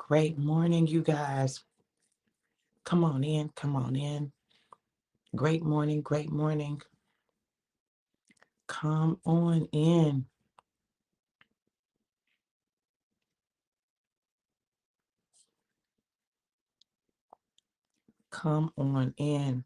Great morning, you guys. Come on in, come on in. Great morning, great morning. Come on in, come on in.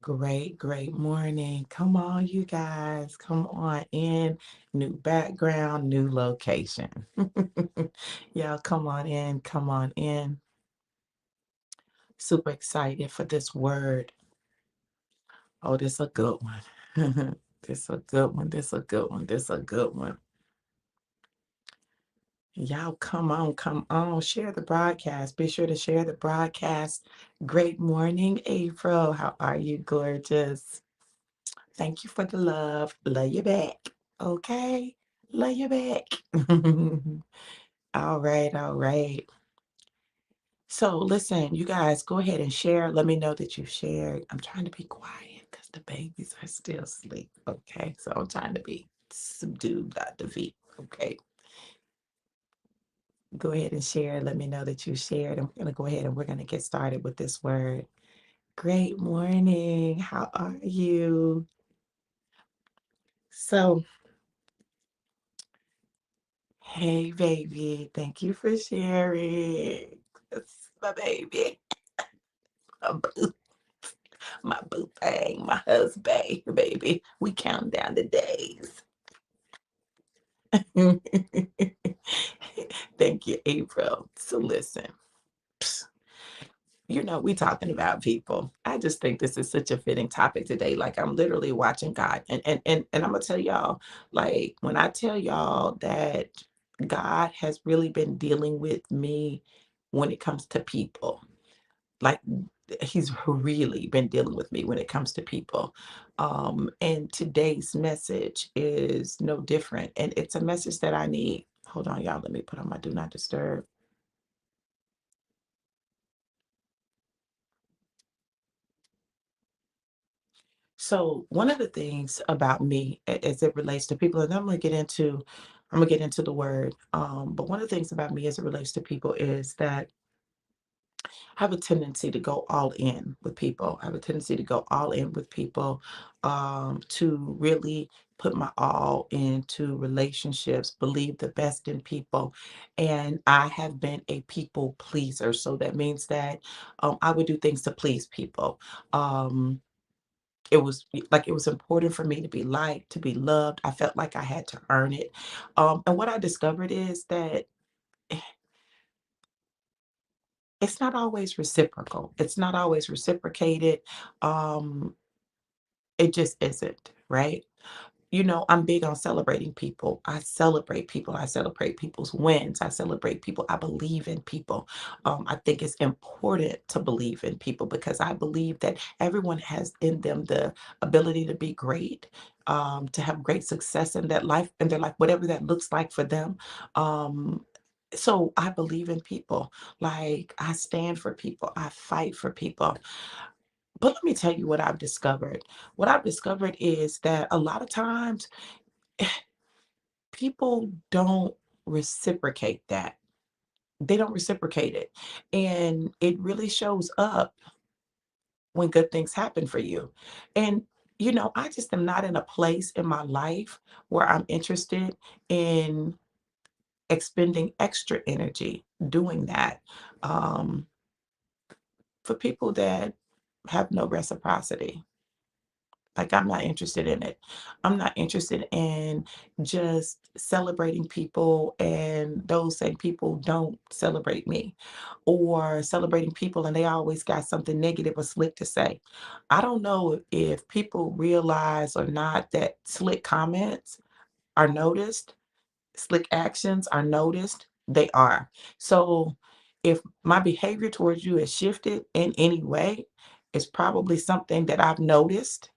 Great morning. Come on, you guys. Come on in. New background, new location. Y'all, come on in, come on in. Super excited for this word. Oh, this a good one. This a good one. This a good one. This a good one. Y'all, come on, come on. Share the broadcast. Be sure to share the broadcast. Great morning, April. How are you, gorgeous? Thank you for the love. Love you back. Okay? Love you back. All right, all right. So, listen, you guys, go ahead and share. Let me know that you shared. I'm trying to be quiet because the babies are still asleep. Okay? So, I'm trying to be subdued, Dr. V. Okay? Go ahead and share. Let me know that you shared. I'm going to go ahead and we're going to get started with this word. Great morning. How are you? So, hey, baby. Thank you for sharing. That's my baby. My boo, my boo bang, my husband, baby. We count down the days. Thank you, April. So, listen. We talking about people. I just think this is such a fitting topic today. Like I'm literally watching God. And I'm gonna tell y'all, like when I tell y'all that God has really been dealing with me when it comes to people. Like he's really been dealing with me when it comes to people. And today's message is no different. And it's a message that I need. Hold on, y'all. Let me put on my do not disturb. So one of the things about me as it relates to people, and I'm gonna get into the word. But one of the things about me as it relates to people is that I have a tendency to go all in with people. I have a tendency to go all in with people, to really put my all into relationships, believe the best in people. And I have been a people pleaser. So that means that I would do things to please people. It was important for me to be liked, to be loved. I felt like I had to earn it. And what I discovered is that it's not always reciprocal. It's not always reciprocated. Um, it just isn't, right? I'm big on celebrating people. I celebrate people. I celebrate people's wins. I celebrate people. I believe in people. I think it's important to believe in people because I believe that everyone has in them the ability to be great, to have great success in their life, whatever that looks like for them. Um, so I believe in people. Like I stand for people. I fight for people. But let me tell you what I've discovered. What I've discovered is that a lot of times people don't reciprocate that. They don't reciprocate it. And it really shows up when good things happen for you. And, I just am not in a place in my life where I'm interested in expending extra energy doing that, um, for people that have no reciprocity. Like, I'm not interested in it. I'm not interested in just celebrating people and those same people don't celebrate me, or celebrating people and they always got something negative or slick to say. I don't know if people realize or not that slick comments are noticed, slick actions are noticed. They are. So if my behavior towards you has shifted in any way, it's probably something that I've noticed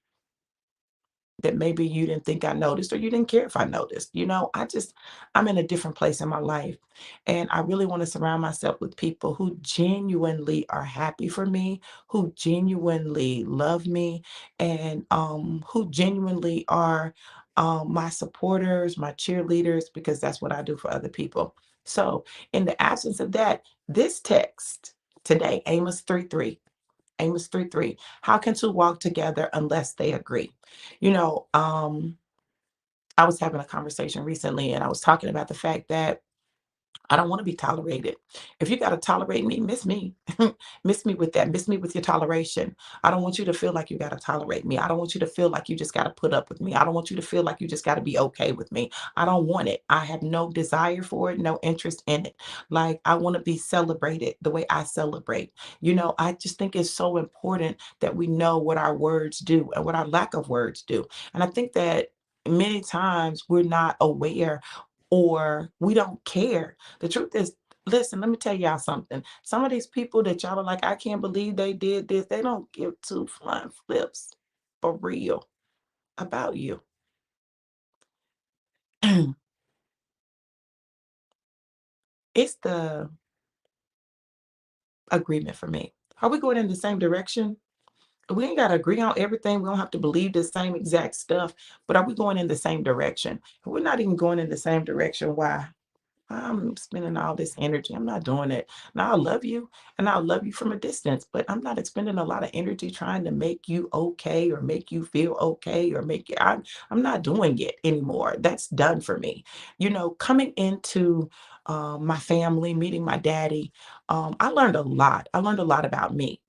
that maybe you didn't think I noticed or you didn't care if I noticed. I'm in a different place in my life. And I really want to surround myself with people who genuinely are happy for me, who genuinely love me, and who genuinely are my supporters, my cheerleaders, because that's what I do for other people. So, in the absence of that, this text today, Amos 3:3. How can two walk together unless they agree? You know, I was having a conversation recently and I was talking about the fact that I don't want to be tolerated. If you got to tolerate me, miss me. Miss me with that. Miss me with your toleration. I don't want you to feel like you got to tolerate me. I don't want you to feel like you just got to put up with me. I don't want you to feel like you just got to be okay with me. I don't want it. I have no desire for it, no interest in it. Like, I want to be celebrated the way I celebrate. I just think it's so important that we know what our words do and what our lack of words do. And I think that many times we're not aware or we don't care. The truth is, listen, let me tell y'all something. Some of these people that y'all are like, I can't believe they did this, they don't give two flying flips for real about you. It's the agreement for me. Are we going in the same direction? We ain't got to agree on everything. We don't have to believe the same exact stuff, but are we going in the same direction? If we're not even going in the same direction, why? I'm spending all this energy. I'm not doing it. Now I love you and I'll love you from a distance, but I'm not expending a lot of energy trying to make you okay or make you feel okay or make you I'm not doing it anymore. That's done for me. Coming into my family, meeting my daddy, I learned a lot. I learned a lot about me.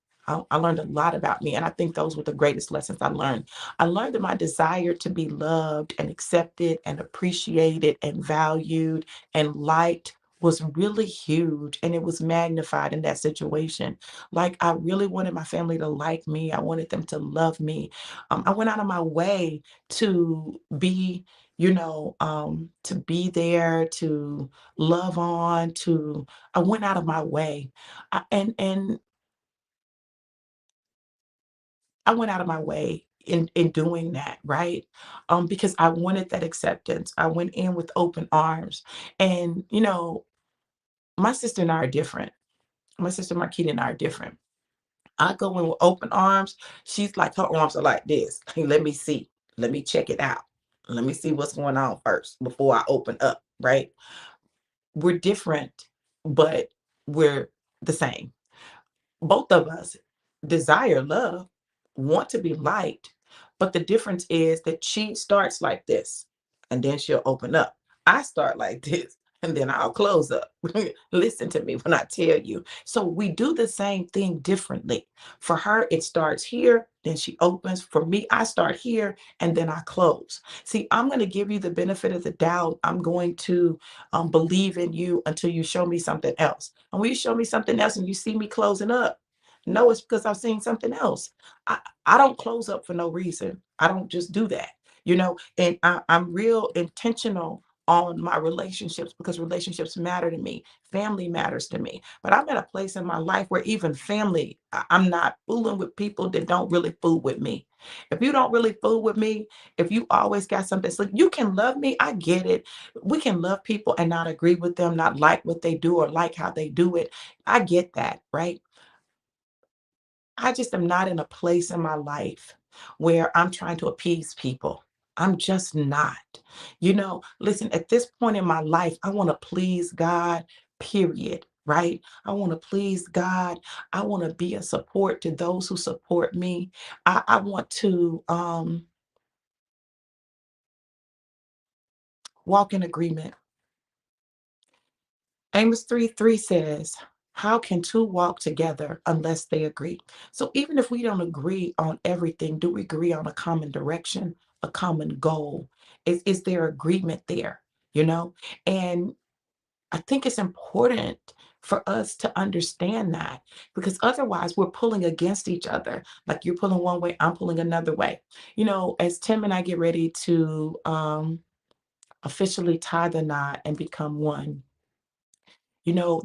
I learned a lot about me. And I think those were the greatest lessons I learned. I learned that my desire to be loved and accepted and appreciated and valued and liked was really huge and it was magnified in that situation. Like, I really wanted my family to like me. I wanted them to love me. I went out of my way to be, to be there, to love on, to I went out of my way. And I went out of my way in doing that, right? Because I wanted that acceptance. I went in with open arms. And my sister and I are different. My sister Marquita and I are different. I go in with open arms. She's like, her arms are like this. Let me see. Let me check it out. Let me see what's going on first before I open up, right? We're different, but we're the same. Both of us desire love, want to be liked, but the difference is that she starts like this and then she'll open up. I start like this and then I'll close up. Listen to me when I tell you. So we do the same thing differently. For her, it starts here, then she opens. For me, I start here and then I close. See, I'm going to give you the benefit of the doubt. I'm going to believe in you until you show me something else. And when you show me something else and you see me closing up, no, it's because I've seen something else. I don't close up for no reason. I don't just do that, and I'm real intentional on my relationships because relationships matter to me. Family matters to me. But I'm at a place in my life where even family, I'm not fooling with people that don't really fool with me. If you don't really fool with me, if you always got something, so you can love me, I get it. We can love people and not agree with them, not like what they do or like how they do it. I get that, right? I just am not in a place in my life where I'm trying to appease people. I'm just not. Listen, at this point in my life, I want to please God, period. Right? I want to please God. I want to be a support to those who support me. I want to walk in agreement. Amos 3:3 says, how can two walk together unless they agree? So even if we don't agree on everything, do we agree on a common direction, a common goal? Is there agreement there? You know? And I think it's important for us to understand that because otherwise we're pulling against each other. Like, you're pulling one way, I'm pulling another way. As Tim and I get ready to officially tie the knot and become one,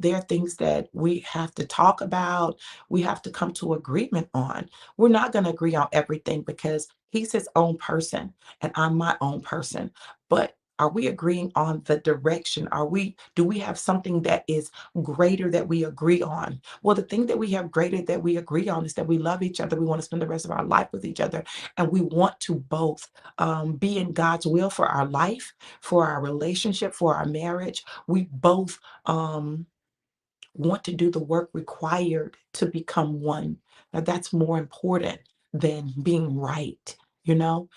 There are things that we have to talk about, we have to come to agreement on. We're not going to agree on everything because he's his own person and I'm my own person. But are we agreeing on the direction? Do we have something that is greater that we agree on? Well, the thing that we have greater that we agree on is that we love each other. We want to spend the rest of our life with each other. And we want to both be in God's will for our life, for our relationship, for our marriage. We both want to do the work required to become one. Now, that's more important than being right, you know?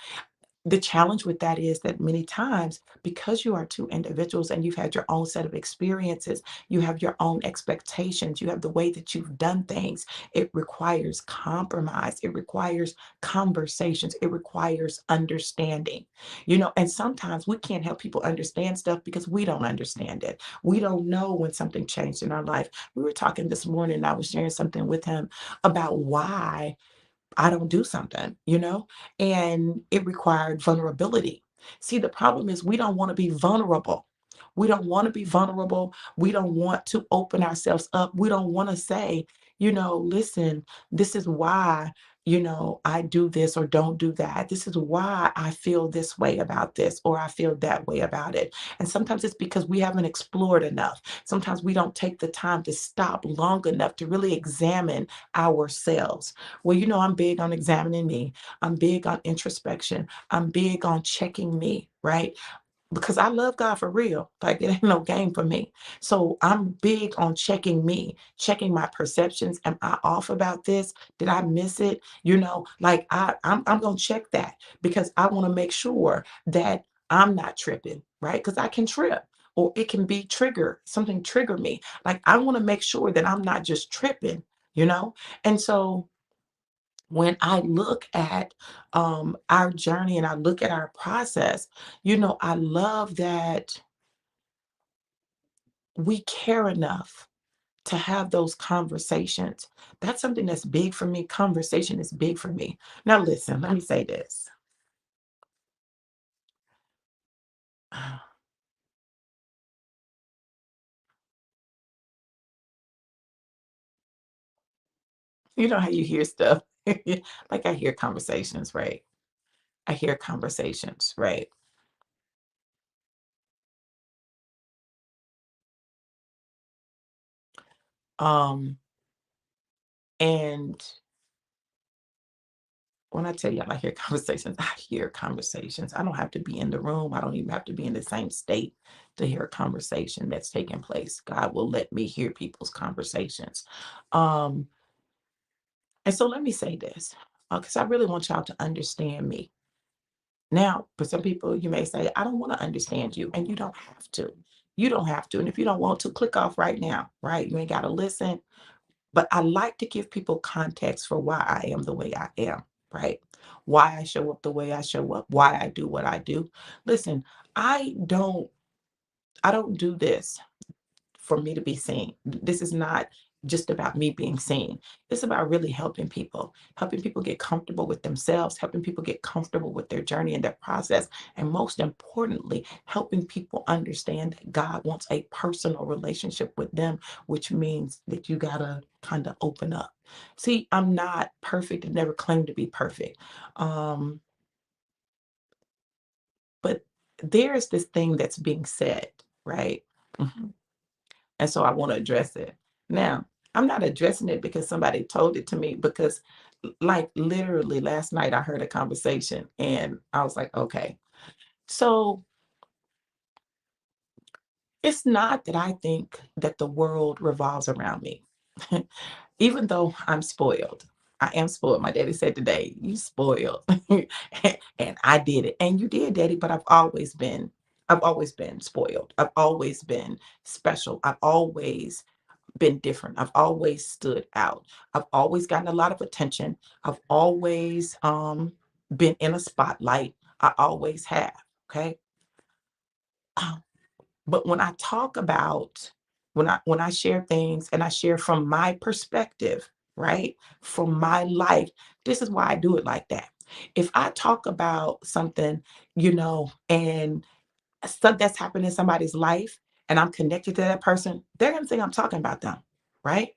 The challenge with that is that many times, because you are two individuals and you've had your own set of experiences, you have your own expectations, you have the way that you've done things, it requires compromise, it requires conversations, it requires understanding, and sometimes we can't help people understand stuff because we don't understand it. We don't know when something changed in our life. We were talking this morning, I was sharing something with him about why I don't do something, and it required vulnerability. See, the problem is we don't want to be vulnerable. We don't want to be vulnerable. We don't want to open ourselves up. We don't want to say, listen, this is why, I do this or don't do that. This is why I feel this way about this or I feel that way about it. And sometimes it's because we haven't explored enough. Sometimes we don't take the time to stop long enough to really examine ourselves. Well, I'm big on examining me. I'm big on introspection. I'm big on checking me, right? Because I love God for real. Like it ain't no game for me. So I'm big on checking me, checking my perceptions. Am I off about this? Did I miss it? Like I'm gonna check that because I want to make sure that I'm not tripping, right? Because I can trip or it can be something trigger me. Like I want to make sure that I'm not just tripping, you know? And so when I look at our journey and I look at our process, I love that we care enough to have those conversations. That's something that's big for me. Conversation is big for me. Now, listen, let me say this. You know how you hear stuff? Like I hear conversations, right? I hear conversations, right? Um, and when I tell y'all I hear conversations, I hear conversations. I don't have to be in the room. I don't even have to be in the same state to hear a conversation that's taking place. God will let me hear people's conversations. Um, and so let me say this, because I really want y'all to understand me. Now, for some people, you may say, I don't want to understand you, and you don't have to. You don't have to. And if you don't want to, click off right now, right? You ain't got to listen. But I like to give people context for why I am the way I am, right? Why I show up the way I show up, why I do what I do. Listen, I don't I don't do this for me to be seen. This is not just about me being seen. It's about really helping people get comfortable with themselves, helping people get comfortable with their journey and their process, and most importantly, helping people understand that God wants a personal relationship with them, which means that you gotta kind of open up. See, I'm not perfect and never claimed to be perfect. Um, but there is this thing that's being said, right? Mhm. And so I want to address it. Now, I'm not addressing it because somebody told it to me, because like literally last night I heard a conversation and I was like, okay. So it's not that I think that the world revolves around me. Even though I'm spoiled. I am spoiled. My daddy said today, you spoiled. And I did it. And you did, daddy, but I've always been spoiled. I've always been special. I've always been different. I've always stood out. I've always gotten a lot of attention. I've always been in a spotlight. I always have. Okay. Um, but when I talk about when I share things and I share from my perspective, right? From my life, this is why I do it like that. If I talk about something, and stuff that's happened in somebody's life, and I'm connected to that person, they're going to think I'm talking about them, right?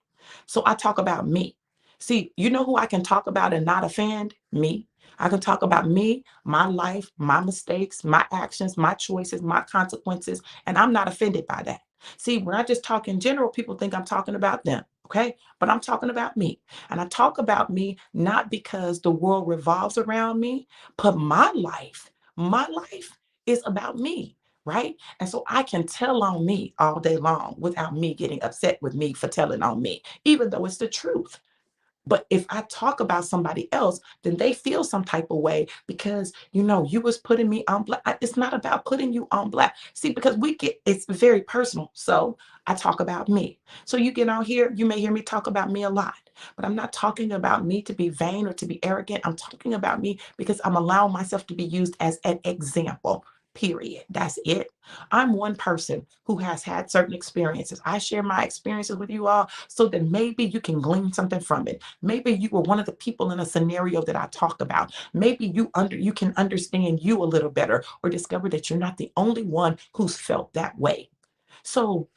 So I talk about me. See, you know who I can talk about and not offend? Me. I can talk about me, my life, my mistakes, my actions, my choices, my consequences, and I'm not offended by that. See, when I just talk in general, people think I'm talking about them, okay? But I'm talking about me. And I talk about me not because the world revolves around me, but my life is about me, right? And so I can tell on me all day long without me getting upset with me for telling on me, even though it's the truth. But if I talk about somebody else, then they feel some type of way because you was putting me on black. It's not about putting you on black. See, because it's very personal. So I talk about me. So you get on here, you may hear me talk about me a lot, but I'm not talking about me to be vain or to be arrogant. I'm talking about me because I'm allowing myself to be used as an example. Period. That's it. I'm one person who has had certain experiences. I share my experiences with you all so that maybe you can glean something from it. Maybe you were one of the people in a scenario that I talked about. Maybe you can understand you a little better or discover that you're not the only one who's felt that way. So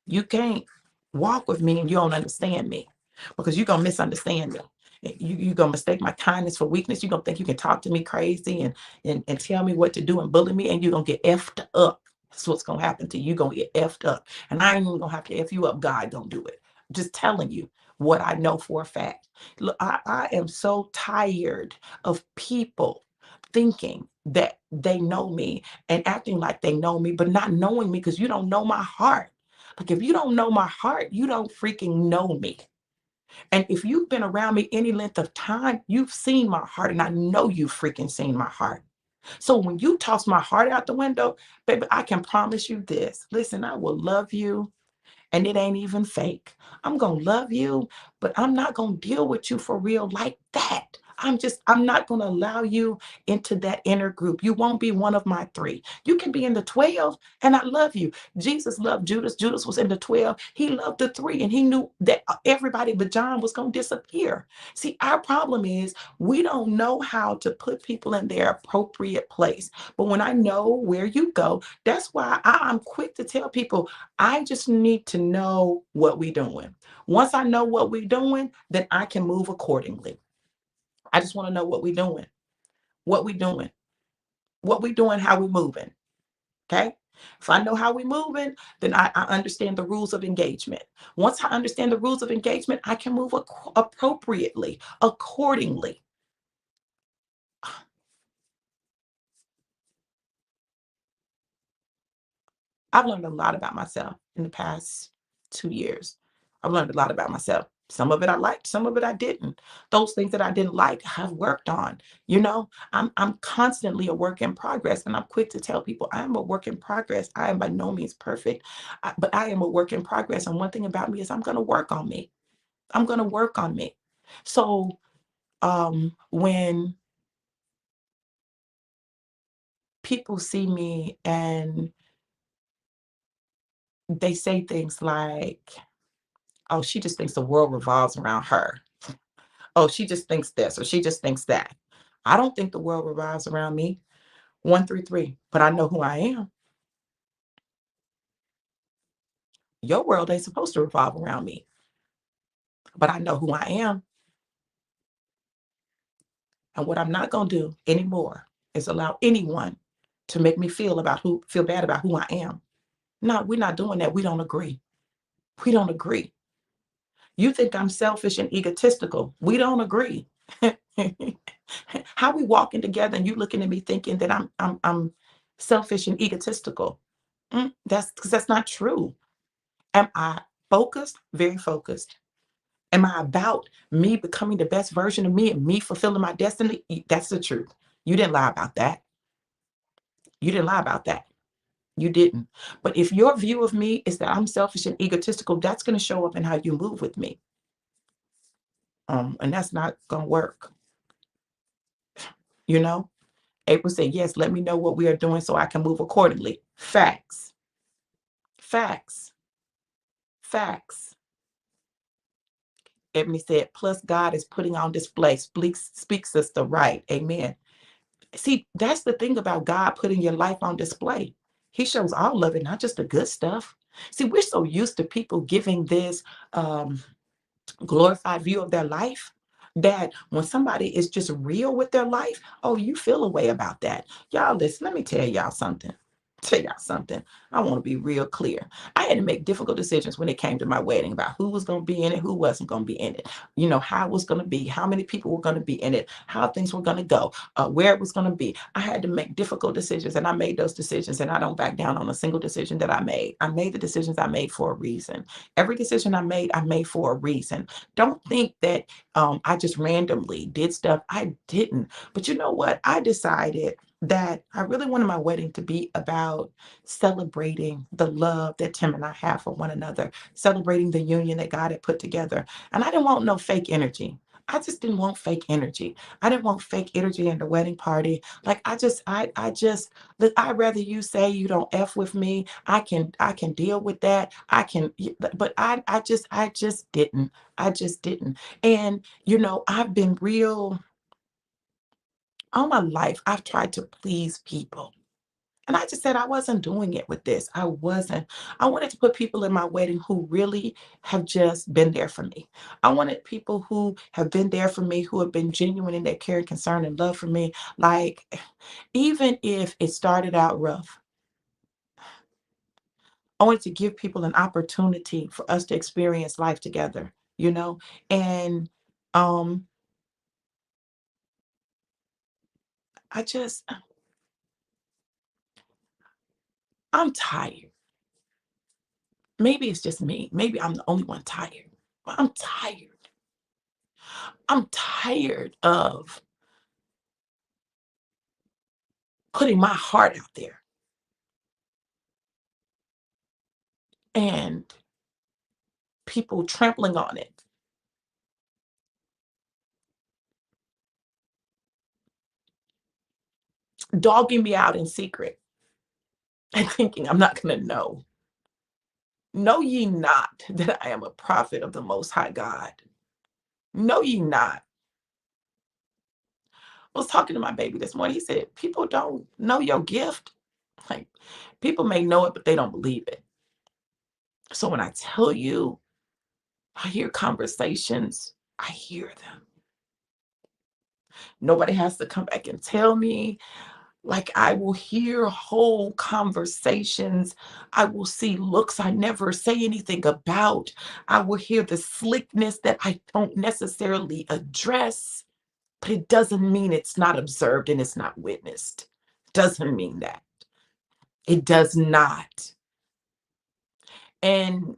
you can't walk with me and you don't understand me because you're gonna misunderstand me. You're gonna mistake my kindness for weakness. You're gonna think you can talk to me crazy and tell me what to do and bully me, and you're gonna get effed up. That's what's gonna happen to you. You're gonna get effed up. And I ain't even gonna have to F you up. God don't do it. Just telling you what I know for a fact. Look, I am so tired of people thinking that they know me and acting like they know me, but not knowing me because you don't know my heart. Like if you don't know my heart, you don't freaking know me. And if you've been around me any length of time, you've seen my heart, and I know you've freaking seen my heart. So when you toss my heart out the window, baby, I can promise you this. Listen, I will love you and it ain't even fake. I'm going to love you, but I'm not going to deal with you for real like that. I'm not going to allow you into that inner group. You won't be one of my three. You can be in the 12 and I love you. Jesus loved Judas. Judas was in the 12. He loved the three and he knew that everybody but John was going to disappear. See, our problem is we don't know how to put people in their appropriate place. But when I know where you go, that's why I'm quick to tell people I just need to know what we're doing. Once I know what we're doing, then I can move accordingly. I just want to know what we're doing, what we're doing, what we're doing, how we're moving. Okay. If I know how we're moving, then I understand the rules of engagement. Once I understand the rules of engagement, I can move appropriately, accordingly. I've learned a lot about myself in the past 2 years. I've learned a lot about myself. Some of it I liked, some of it I didn't. Those things that I didn't like, I've worked on. I'm constantly a work in progress, and I'm quick to tell people I am a work in progress. I am by no means perfect, but I am a work in progress. And one thing about me is I'm going to work on me. I'm going to work on me. So when people see me and they say things like, "Oh, she just thinks the world revolves around her. Oh, she just thinks this or she just thinks that." I don't think the world revolves around me. 133. But I know who I am. Your world ain't supposed to revolve around me. But I know who I am. And what I'm not gonna do anymore is allow anyone to make me feel bad about who I am. No, we're not doing that. We don't agree. We don't agree. You think I'm selfish and egotistical. We don't agree. How we walking together and you looking at me thinking that I'm selfish and egotistical. That's because that's not true. Am I focused? Very focused. Am I about me becoming the best version of me and me fulfilling my destiny? That's the truth. You didn't lie about that. You didn't lie about that. You didn't. But if your view of me is that I'm selfish and egotistical, that's going to show up in how you move with me. And that's not going to work. You know, April said, yes, let me know what we are doing so I can move accordingly. Facts, facts, facts. Ebony said, plus God is putting on display. Speak, sister. Right. Amen. See, that's the thing about God putting your life on display. He shows all of it, not just the good stuff. See, we're so used to people giving this um, glorified view of their life that when somebody is just real with their life, oh, you feel a way about that. Y'all, listen, let me tell y'all something. Tell y'all something. I want to be real clear. I had to make difficult decisions when it came to my wedding about who was going to be in it, who wasn't going to be in it, how it was going to be, how many people were going to be in it, how things were going to go, where it was going to be. I had to make difficult decisions, and I made those decisions, and I don't back down on a single decision that I made. I made the decisions I made for a reason. Every decision I made for a reason. Don't think that I just randomly did stuff. I didn't. But you know what? I decided that I really wanted my wedding to be about celebrating the love that Tim and I have for one another, celebrating the union that God had put together. And I didn't want no fake energy. I just didn't want fake energy. I didn't want fake energy in the wedding party. Like I just, look, I'd rather you say you don't F with me. I can deal with that. But I just didn't. I just didn't. And I've been real all my life. I've tried to please people. And I just said I wasn't doing it with this. I wasn't. I wanted to put people in my wedding who really have just been there for me. I wanted people who have been there for me, who have been genuine in their care and concern and love for me. Like, even if it started out rough, I wanted to give people an opportunity for us to experience life together, you know? And um, I just, I'm tired. Maybe it's just me. Maybe I'm the only one tired. But I'm tired. I'm tired of putting my heart out there and people trampling on it, dogging me out in secret and thinking I'm not going to know. Know ye not that I am a prophet of the Most High God? Know ye not? I was talking to my baby this morning. He said, people don't know your gift. Like, people may know it, but they don't believe it. So when I tell you, I hear conversations, I hear them. Nobody has to come back and tell me. Like, I will hear whole conversations. I will see looks I never say anything about. I will hear the slickness that I don't necessarily address, but it doesn't mean it's not observed and it's not witnessed. Doesn't mean that. It does not. And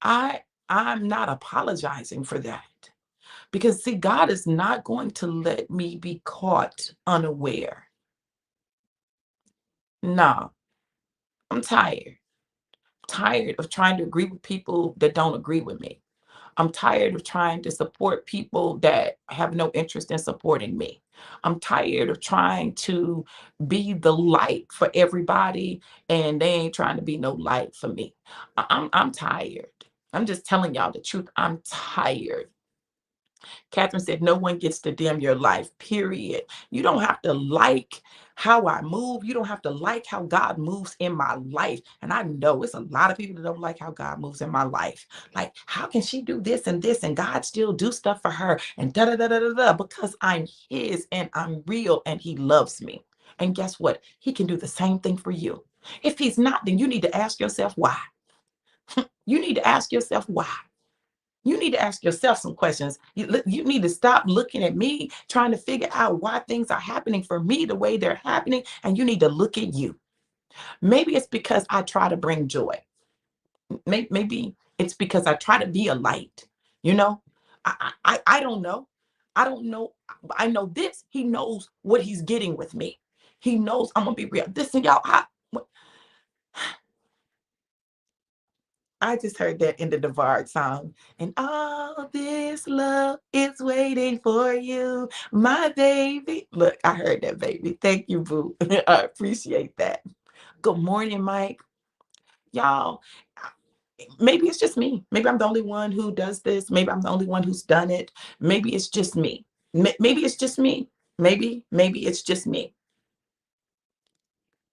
I I'm not apologizing for that. Because see, God is not going to let me be caught unaware. No, I'm tired. Tired of trying to agree with people that don't agree with me. I'm tired of trying to support people that have no interest in supporting me. I'm tired of trying to be the light for everybody and they ain't trying to be no light for me. I'm tired. I'm just telling y'all the truth. I'm tired. Catherine said, no one gets to dim your life, period. You don't have to like how I move. You don't have to like how God moves in my life. And I know it's a lot of people that don't like how God moves in my life. Like, how can she do this and God still do stuff for her and da da da da da da? Because I'm His and I'm real and He loves me. And guess what? He can do the same thing for you. If He's not, then you need to ask yourself why. You need to ask yourself why. You need to ask yourself some questions. You need to stop looking at me, trying to figure out why things are happening for me the way they're happening. And you need to look at you. Maybe it's because I try to bring joy. Maybe it's because I try to be a light. You know, I don't know. I don't know. I know this. He knows what he's getting with me. He knows I'm gonna be real. Listen, y'all. I just heard that in the Devard song. And all this love is waiting for you, my baby. Look, I heard that, baby. Thank you, boo. I appreciate that. Good morning, Mike. Y'all, maybe it's just me. Maybe I'm the only one who does this. Maybe I'm the only one who's done it. Maybe it's just me. Maybe it's just me. Maybe it's just me.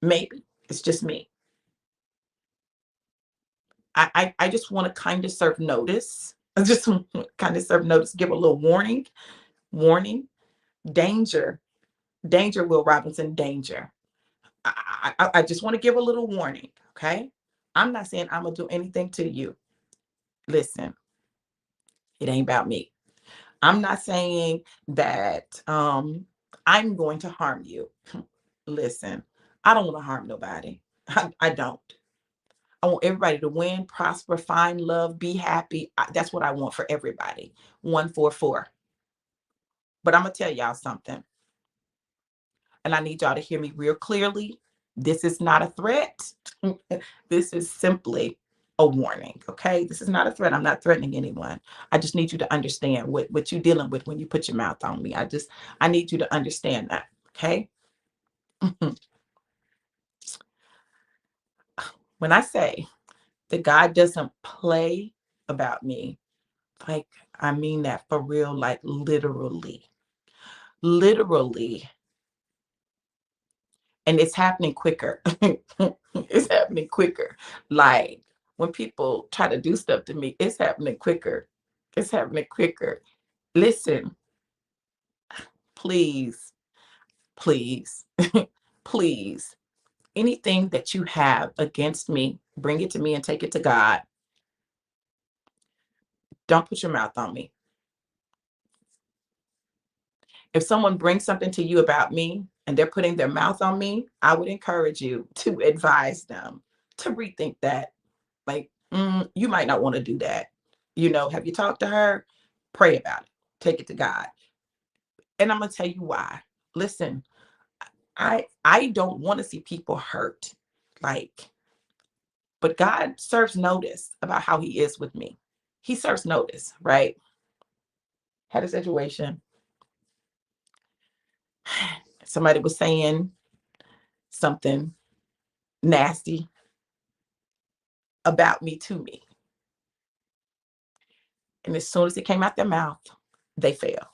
Maybe it's just me. I just want to kind of serve notice. I just kind of serve notice, give a little warning, warning, danger, danger, Will Robinson, danger. I just want to give a little warning, okay? I'm not saying I'm gonna do anything to you. Listen, it ain't about me. I'm not saying that I'm going to harm you. Listen, I don't want to harm nobody. I don't. I want everybody to win, prosper, find love, be happy. That's what I want for everybody. 144. But I'm gonna tell y'all something, and I need y'all to hear me real clearly. This is not a threat. This is simply a warning. Okay, this is not a threat. I'm not threatening anyone. I just need you to understand what you're dealing with when you put your mouth on me. I need you to understand that. Okay. When I say that God doesn't play about me, like, I mean that for real, like literally, literally. And it's happening quicker. It's happening quicker. Like when people try to do stuff to me, it's happening quicker. It's happening quicker. Listen, please, please, please, anything that you have against me, bring it to me and take it to God. Don't put your mouth on me. If someone brings something to you about me and they're putting their mouth on me, I would encourage you to advise them to rethink that. Like, you might not want to do that. Have you talked to her? Pray about it. Take it to God. And I'm gonna tell you why. Listen, I don't want to see people hurt. Like, but God serves notice about how he is with me. He serves notice, right? Had a situation. Somebody was saying something nasty about me to me. And as soon as it came out their mouth, they fell.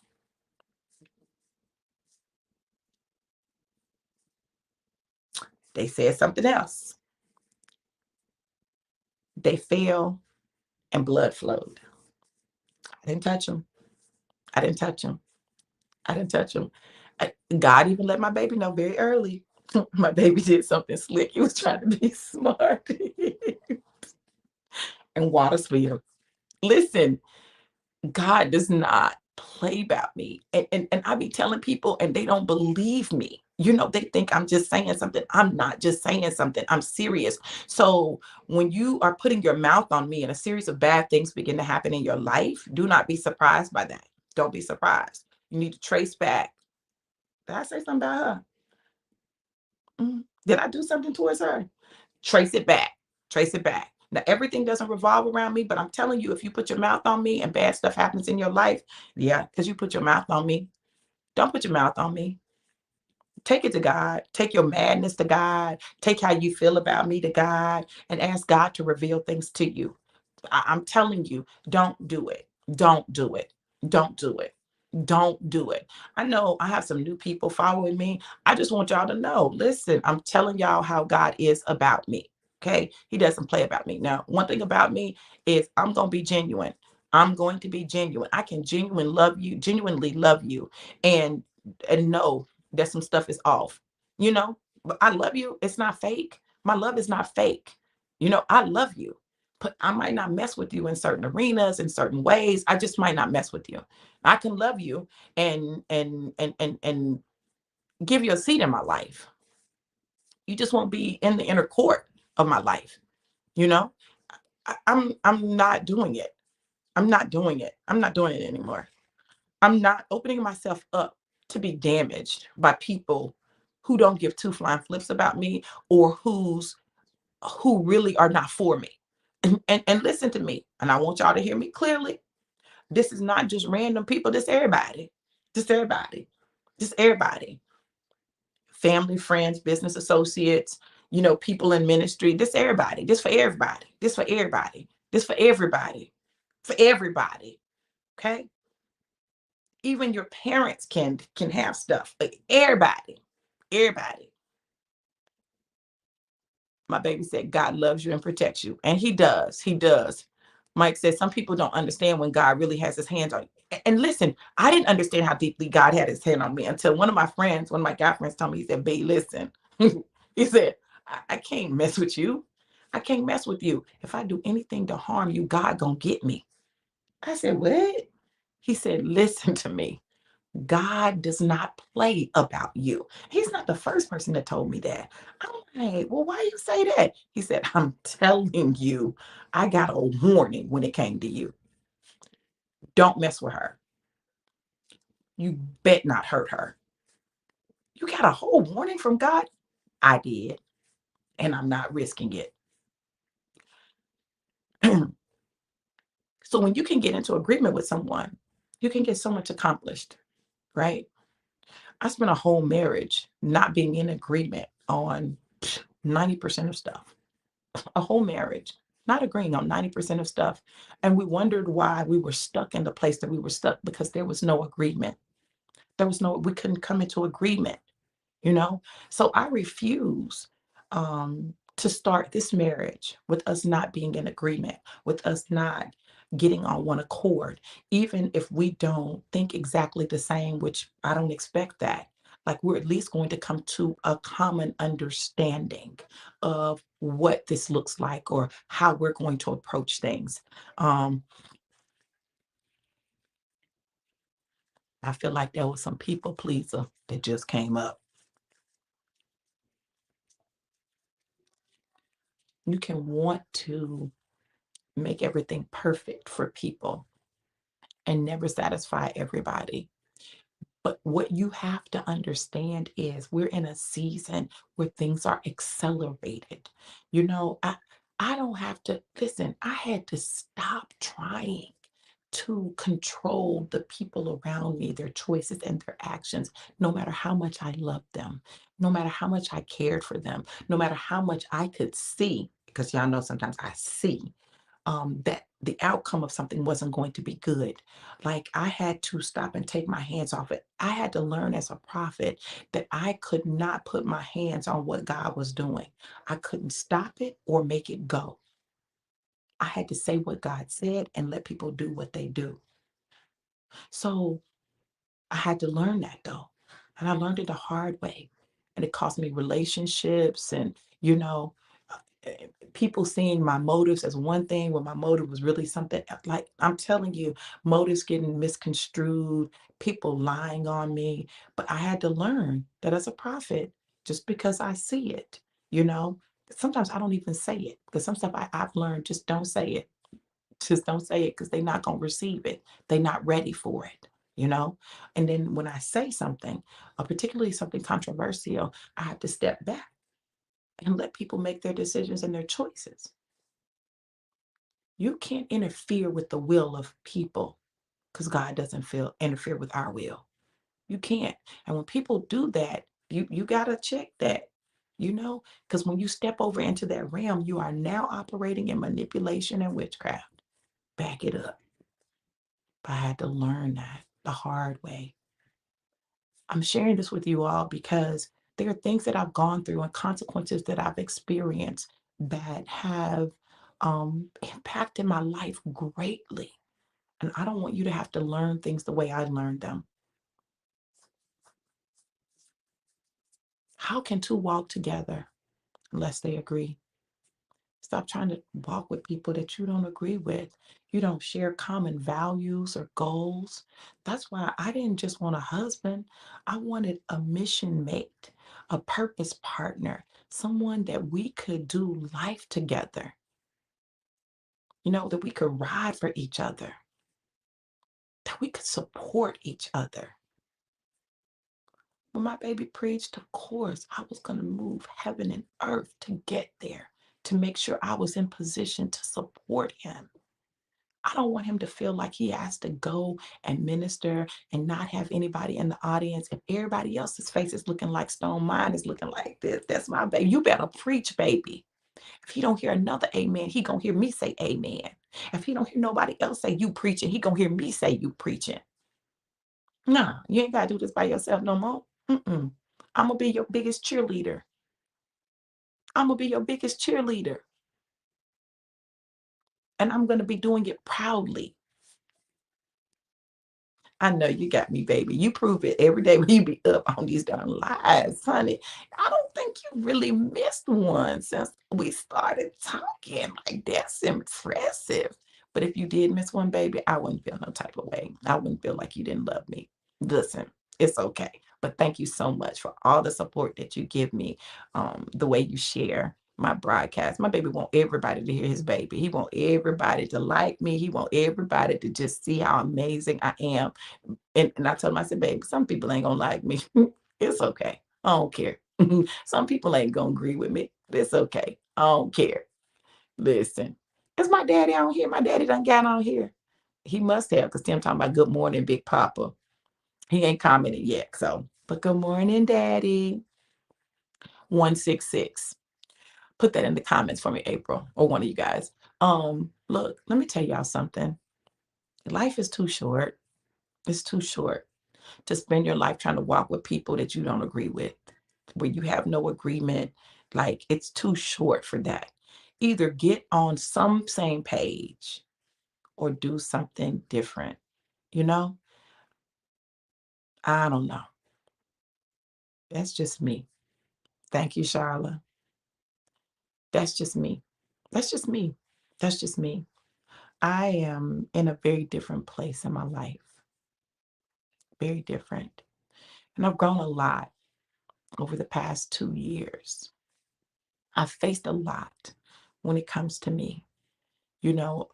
They said something else. They fell and blood flowed. I didn't touch them. I didn't touch them. I didn't touch them. God even let my baby know very early. My baby did something slick. He was trying to be smart and water spilled. Listen, God does not play about me. And I be telling people and they don't believe me. They think I'm just saying something. I'm not just saying something. I'm serious. So when you are putting your mouth on me and a series of bad things begin to happen in your life, do not be surprised by that. Don't be surprised. You need to trace back. Did I say something about her? Did I do something towards her? Trace it back. Trace it back. Now, everything doesn't revolve around me, but I'm telling you, if you put your mouth on me and bad stuff happens in your life, yeah, because you put your mouth on me. Don't put your mouth on me. Take it to God. Take your madness to God. Take how you feel about me to God and ask God to reveal things to you. I'm telling you, don't do it. Don't do it. Don't do it. Don't do it. I know I have some new people following me. I just want y'all to know, listen, I'm telling y'all how God is about me. Okay. He doesn't play about me. Now, one thing about me is I'm going to be genuine. I'm going to be genuine. I can genuinely love you and know that some stuff is off. But I love you. It's not fake. My love is not fake. I love you. But I might not mess with you in certain arenas, in certain ways. I just might not mess with you. I can love you and give you a seat in my life. You just won't be in the inner court of my life. You know, I'm not doing it. I'm not doing it. I'm not doing it anymore. I'm not opening myself up to be damaged by people who don't give two flying flips about me or who really are not for me. And listen to me, and I want y'all to hear me clearly. This is not just random people, this everybody. Just everybody. Just everybody. Family, friends, business associates, people in ministry. This everybody. This for everybody. This for everybody. This for everybody. For everybody. Okay? Even your parents can have stuff. Like everybody. Everybody. My baby said, God loves you and protects you. And he does. He does. Mike said, some people don't understand when God really has his hands on you. And listen, I didn't understand how deeply God had his hand on me until one of my friends, one of my guy friends told me, he said, babe, listen. He said, I can't mess with you. I can't mess with you. If I do anything to harm you, God gonna get me. I said, what? He said, listen to me. God does not play about you. He's not the first person that told me that. I'm like, well, why you say that? He said, I'm telling you, I got a warning when it came to you. Don't mess with her. You bet not hurt her. You got a whole warning from God? I did, and I'm not risking it. So when you can get into agreement with someone, you can get so much accomplished, right? I spent a whole marriage not being in agreement on 90% of stuff. A whole marriage, not agreeing on 90% of stuff. And we wondered why we were stuck in the place that we were stuck because there was no agreement. We couldn't come into agreement, you know? So I refuse to start this marriage with us not being in agreement, with us not getting on one accord, even if we don't think exactly the same, which I don't expect that. Like we're at least going to come to a common understanding of what this looks like or how we're going to approach things. Um, I feel like there was some people pleaser that just came up. You can want to make everything perfect for people and never satisfy everybody. But what you have to understand is we're in a season where things are accelerated. You know, I don't have to listen, I had to stop trying to control the people around me, their choices and their actions, no matter how much I loved them, no matter how much I cared for them, no matter how much I could see, because y'all know sometimes I see that the outcome of something wasn't going to be good. Like I had to stop and take my hands off it. I had to learn as a prophet that I could not put my hands on what God was doing. I couldn't stop it or make it go. I had to say what God said and let people do what they do. So I had to learn that though. And I learned it the hard way. And it cost me relationships and, uh, people seeing my motives as one thing when my motive was really something like I'm telling you, motives getting misconstrued, people lying on me. But I had to learn that as a prophet, just because I see it, you know, sometimes I don't even say it because some stuff I've learned just don't say it. Just don't say it because they're not going to receive it. They're not ready for it, you know? And then when I say something, particularly something controversial, I have to step back and let people make their decisions and their choices. You can't interfere with the will of people because God doesn't feel interfere with our will. You can't. And when people do that, you gotta check that, because when you step over into that realm, you are now operating in manipulation and witchcraft. Back it up. But I had to learn that the hard way. I'm sharing this with you all because there are things that I've gone through and consequences that I've experienced that have impacted my life greatly. And I don't want you to have to learn things the way I learned them. How can two walk together unless they agree? Stop trying to walk with people that you don't agree with. You don't share common values or goals. That's why I didn't just want a husband. I wanted a mission mate, a purpose partner, someone that we could do life together, that we could ride for each other, that we could support each other. When my baby preached, of course, I was going to move heaven and earth to get there, to make sure I was in position to support him. I don't want him to feel like he has to go and minister and not have anybody in the audience. If everybody else's face is looking like stone, mine is looking like this. That's my baby. You better preach, baby. If he don't hear another amen, he gonna hear me say amen. If he don't hear nobody else say you preaching, he gonna hear me say you preaching. Nah, you ain't gotta do this by yourself no more. I'm gonna be your biggest cheerleader. I'm gonna be your biggest cheerleader, and I'm gonna be doing it proudly. I know you got me, baby. You prove it every day when you be up on these darn lives, honey. I don't think you really missed one since we started talking. Like, that's impressive. But if you did miss one, baby, I wouldn't feel no type of way. I wouldn't feel like you didn't love me. Listen, it's okay. But thank you so much for all the support that you give me, the way you share my broadcast. My baby want everybody to hear his baby. He want everybody to like me. He want everybody to just see how amazing I am. And I told him, I said, "Baby, some people ain't gonna like me. It's okay. I don't care. Some people ain't gonna agree with me. It's okay. I don't care. Listen, is my daddy on here? My daddy done got on here. He must have, because Tim talking about good morning, Big Papa. He ain't commented yet. So, but good morning, Daddy. 166. Put that in the comments for me, April, or one of you guys. Look, let me tell y'all something. Life is too short. It's too short to spend your life trying to walk with people that you don't agree with, where you have no agreement. Like, it's too short for that. Either get on some same page or do something different. You know, I don't know. That's just me. Thank you, Charla. That's just me. That's just me. That's just me. I am in a very different place in my life, very different. And I've grown a lot over the past 2 years. I've faced a lot when it comes to me. You know,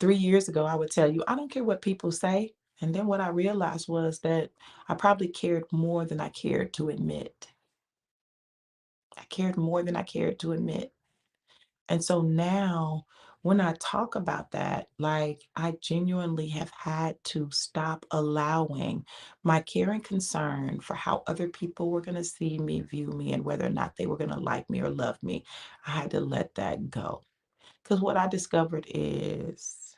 3 years ago, I would tell you, I don't care what people say. And then what I realized was that I probably cared more than I cared to admit. I cared more than I cared to admit. And so now when I talk about that, like, I genuinely have had to stop allowing my care and concern for how other people were going to see me, view me, and whether or not they were going to like me or love me. I had to let that go. Because what I discovered is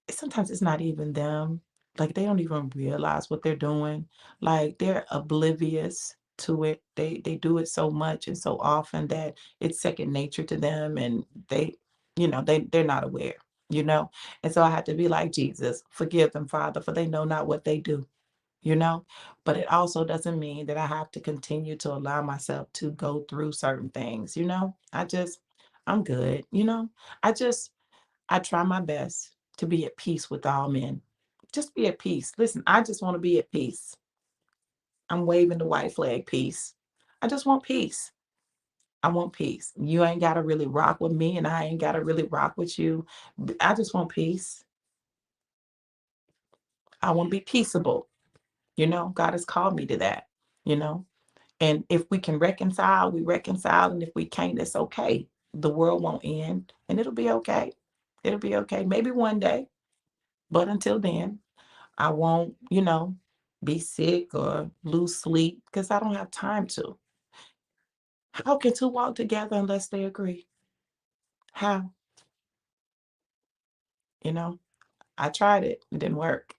sometimes it's not even them. Like, they don't even realize what they're doing. Like, they're oblivious to it. They do it so much and so often that it's second nature to them, and they're not aware, you know? And so I had to be like, Jesus, forgive them, Father, for they know not what they do, you know? But it also doesn't mean that I have to continue to allow myself to go through certain things, you know? I'm good, you know? I just I try my best to be at peace with all men. Just be at peace. Listen, I just want to be at peace. I'm waving the white flag, peace. I just want peace. I want peace. You ain't got to really rock with me, and I ain't got to really rock with you. I just want peace. I want to be peaceable. God has called me to that, you know. And if we can reconcile, we reconcile. And if we can't, it's okay. The world won't end, and it'll be okay. It'll be okay. Maybe one day, but until then, I won't, be sick or lose sleep because I don't have time to. How can two walk together unless they agree? How? You know, I tried it. It didn't work.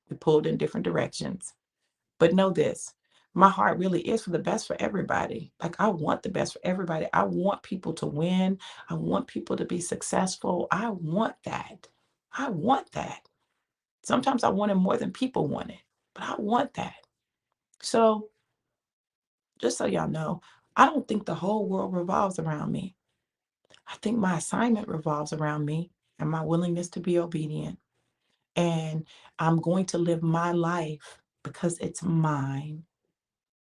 We pulled in different directions. But know this, my heart really is for the best for everybody. Like, I want the best for everybody. I want people to win. I want people to be successful. I want that. I want that. Sometimes I want it more than people want it, but I want that. So, just so y'all know, I don't think the whole world revolves around me. I think my assignment revolves around me and my willingness to be obedient. And I'm going to live my life because it's mine.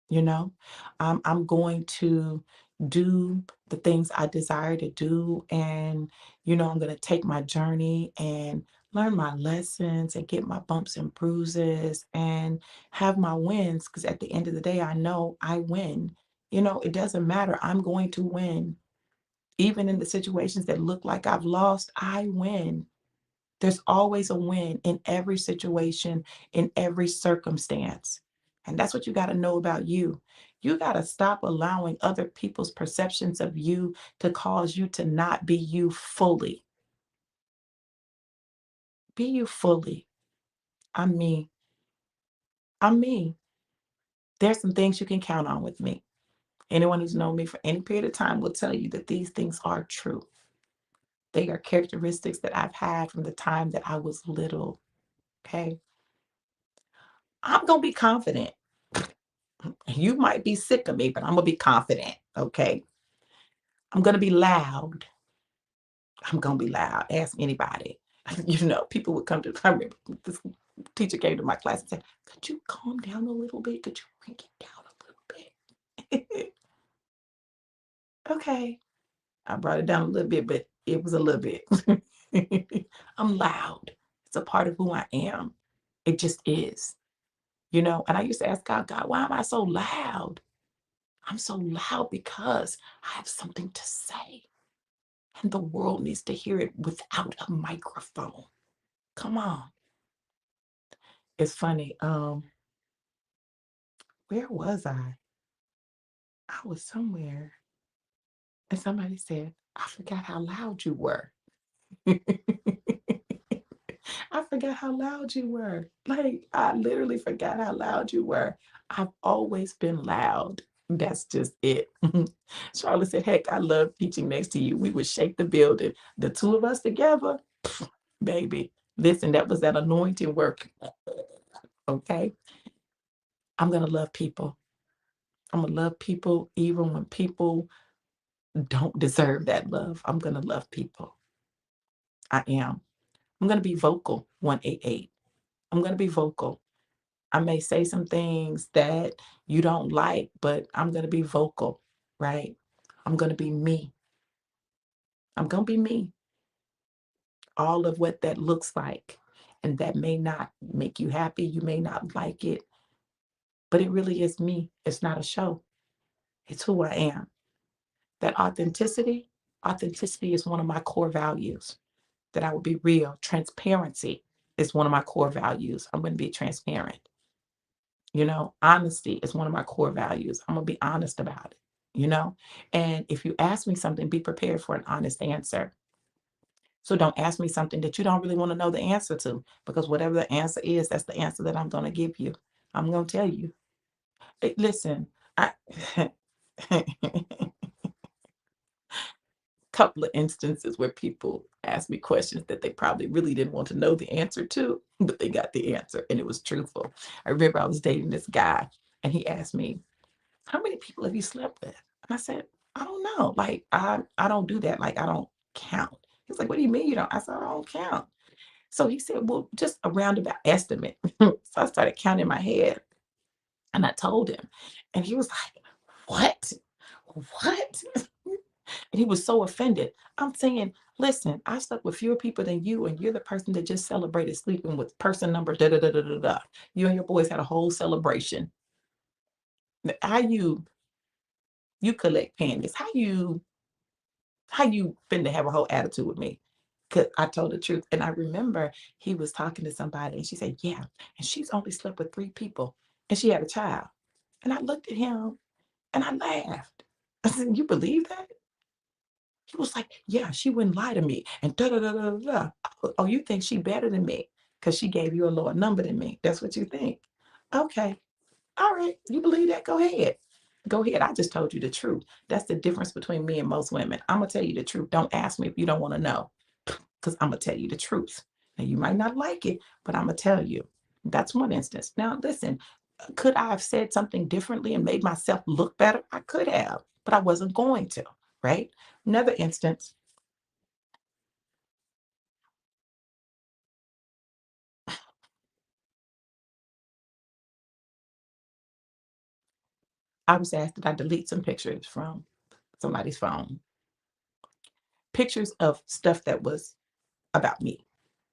You know, I'm going to do the things I desire to do. And, I'm going to take my journey and learn my lessons and get my bumps and bruises and have my wins. Because at the end of the day, I know I win. It doesn't matter. I'm going to win. Even in the situations that look like I've lost, I win. There's always a win in every situation, in every circumstance. And that's what you got to know about you. You got to stop allowing other people's perceptions of you to cause you to not be you fully. Be you fully. I'm me. I'm me. There's some things you can count on with me. Anyone who's known me for any period of time will tell you that these things are true. They are characteristics that I've had from the time that I was little. Okay. I'm going to be confident. You might be sick of me, but I'm going to be confident. Okay. I'm going to be loud. I'm going to be loud. Ask anybody. People would come to, I remember this teacher came to my class and said, "Could you calm down a little bit? Could you bring it down a little bit?" Okay. I brought it down a little bit, but it was a little bit. I'm loud. It's a part of who I am. It just is, And I used to ask God, God, why am I so loud? I'm so loud because I have something to say, and the world needs to hear it without a microphone. Come on. It's funny. Where was I? I was somewhere, and somebody said, I forgot how loud you were. I forgot how loud you were. Like, I literally forgot how loud you were. I've always been loud. That's just it. Charlotte said, heck, I love teaching next to you. We would shake the building. The two of us together, baby. Listen, that was that anointing work. Okay. I'm going to love people. I'm going to love people even when people don't deserve that love. I'm going to love people. I am. I'm going to be vocal, 188. I'm going to be vocal. I may say some things that you don't like, but I'm going to be vocal, right? I'm going to be me. I'm going to be me. All of what that looks like. And that may not make you happy. You may not like it, but it really is me. It's not a show. It's who I am. That authenticity is one of my core values. That I will be real. Transparency is one of my core values. I'm going to be transparent. Honesty is one of my core values. I'm going to be honest about it, you know? And if you ask me something, be prepared for an honest answer. So don't ask me something that you don't really want to know the answer to, because whatever the answer is, that's the answer that I'm going to give you. I'm going to tell you. Listen, I couple of instances where people asked me questions that they probably really didn't want to know the answer to, but they got the answer and it was truthful. I remember I was dating this guy and he asked me, how many people have you slept with? And I said, I don't know. Like, I don't do that. Like, I don't count. He's like, what do you mean you don't? I said, I don't count. So he said, well, just a roundabout estimate. So I started counting in my head and I told him. And he was like, what? What? And he was so offended. I'm saying, listen, I slept with fewer people than you, and you're the person that just celebrated sleeping with person number da da da da da da. You and your boys had a whole celebration. How you collect panties? How you finna have a whole attitude with me? Cause I told the truth. And I remember he was talking to somebody and she said, yeah, and she's only slept with 3 people and she had a child. And I looked at him and I laughed. I said, you believe that? He was like, yeah, she wouldn't lie to me. And da da da da da. Oh, you think she better than me? Because she gave you a lower number than me. That's what you think. Okay. All right. You believe that? Go ahead. Go ahead. I just told you the truth. That's the difference between me and most women. I'm going to tell you the truth. Don't ask me if you don't want to know, because I'm going to tell you the truth. Now, you might not like it, but I'm going to tell you. That's one instance. Now, listen, could I have said something differently and made myself look better? I could have, but I wasn't going to, right? Another instance, I was asked that I delete some pictures from somebody's phone, pictures of stuff that was about me,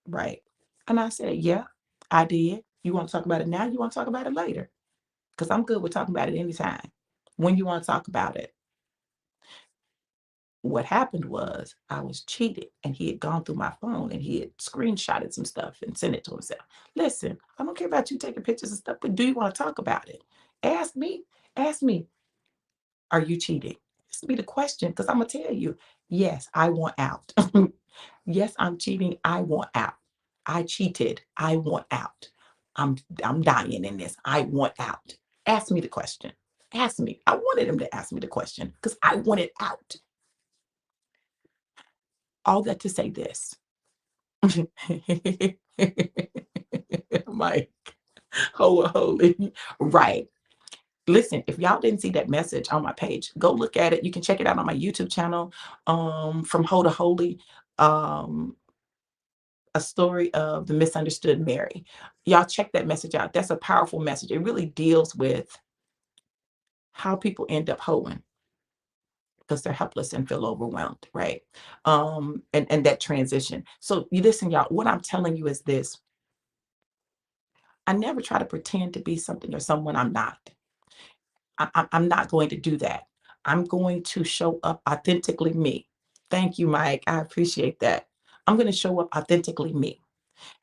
right? And I said, yeah, I did. You want to talk about it now? You want to talk about it later? Because I'm good with talking about it anytime. When you want to talk about it. What happened was I was cheated and he had gone through my phone and he had screenshotted some stuff and sent it to himself. Listen, I don't care about you taking pictures and stuff, but do you want to talk about it? Ask me, ask me, are you cheating? This will be the question because I'm going to tell you, yes, I want out. Yes, I'm cheating. I want out. I cheated. I want out. I'm dying in this. I want out. Ask me the question. Ask me. I wanted him to ask me the question because I wanted out. All that to say this. Mike, holy. Right. Listen, if y'all didn't see that message on my page, go look at it. You can check it out on my YouTube channel, from Ho to Holy, um, a story of the misunderstood Mary. Y'all check that message out. That's a powerful message. It really deals with how people end up hoeing because they're helpless and feel overwhelmed, right? And that transition. So you listen, y'all, what I'm telling you is this. I never try to pretend to be something or someone I'm not. I'm not going to do that. I'm going to show up authentically me. Thank you, Mike. I appreciate that. I'm going to show up authentically me.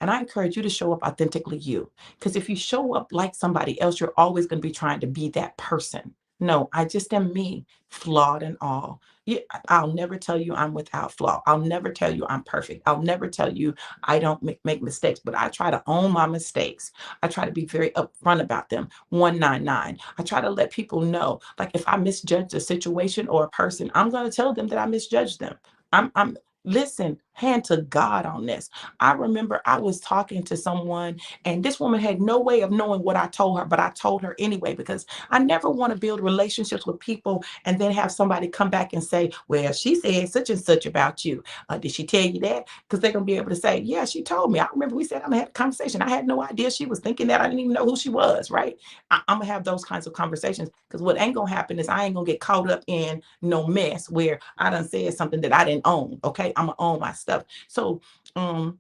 And I encourage you to show up authentically you. Because if you show up like somebody else, you're always going to be trying to be that person. No, I just am me, flawed and all. Yeah, I'll never tell you I'm without flaw. I'll never tell you I'm perfect. I'll never tell you I don't make mistakes, but I try to own my mistakes. I try to be very upfront about them. 199. I try to let people know, like if I misjudge a situation or a person, I'm going to tell them that I misjudged them. I'm listen, hand to God on this. I remember I was talking to someone, and this woman had no way of knowing what I told her, but I told her anyway, because I never want to build relationships with people and then have somebody come back and say, well, she said such and such about you. Did she tell you that? Because they're going to be able to say, yeah, she told me. I remember we sat down and had a conversation. I had no idea she was thinking that. I didn't even know who she was, right? I'm going to have those kinds of conversations because what ain't going to happen is I ain't going to get caught up in no mess where I done said something that I didn't own. Okay. I'm going to own my stuff. So, um,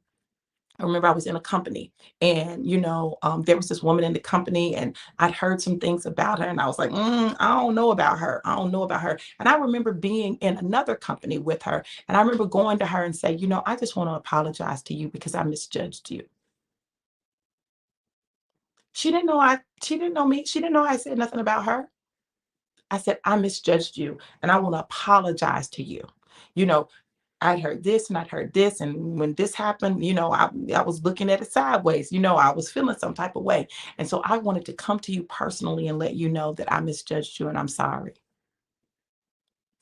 I remember I was in a company and, there was this woman in the company and I'd heard some things about her and I was like, I don't know about her. I don't know about her. And I remember being in another company with her. And I remember going to her and say, I just want to apologize to you because I misjudged you. She didn't know me. She didn't know I said nothing about her. I said, I misjudged you and I want to apologize to you. You know, I'd heard this and I'd heard this. And when this happened, I was looking at it sideways. I was feeling some type of way. And so I wanted to come to you personally and let you know that I misjudged you and I'm sorry.